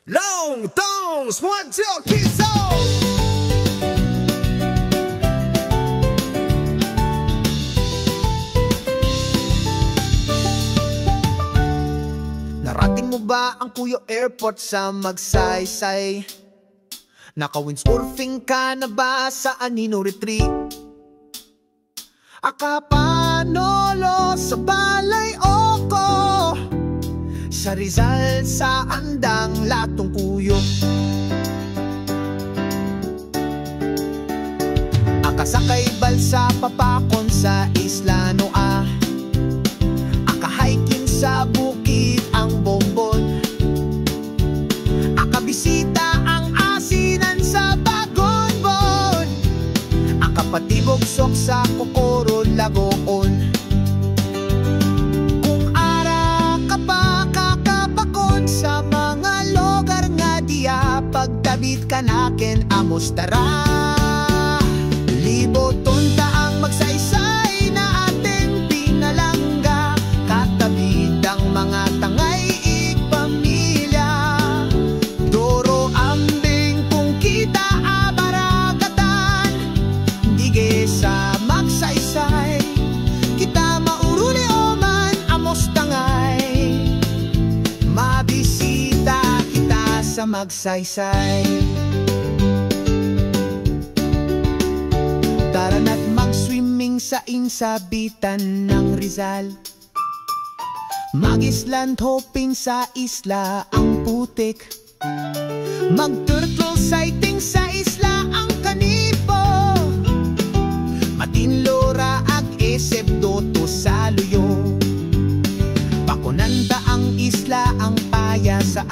Long tones, 1, 2, kiss off! Narating mo ba ang Kuya Airport sa Magsaysay? Naka-windsurfing ka na ba sa Anino Retreat? Akapanolo sa Balay Oko, sa Rizal sa Andang Latong Kuyo. Akasakay balsa papakon sa Isla Noa, akahiking sa bukid ang Bombon, akabisita ang asinan sa Bagonbon, akapatibogsok sa Kokoro, Lagoon. Kung ara ka pa kakapakon sa mga lugar nga diya, pagtabit ka nakin amos tara. Liboton ta ang Magsaysay na ating pinalangga, katabid ang mga tangay igpamilya. Doro ambing kung kita abaragatan, dige sa Magsaysay, kita mauruli oman amos tangay. Mabisita kita sa Magsaysay. Tara na't mag-swimming sa insabitan ng Rizal, mag-island hopping sa Isla ang Putik, mag-turtle sighting sa Isla ang Kanipo, Matinlora ag Esebdoto sa Luyo, Baconanda ang Isla ang Paya sa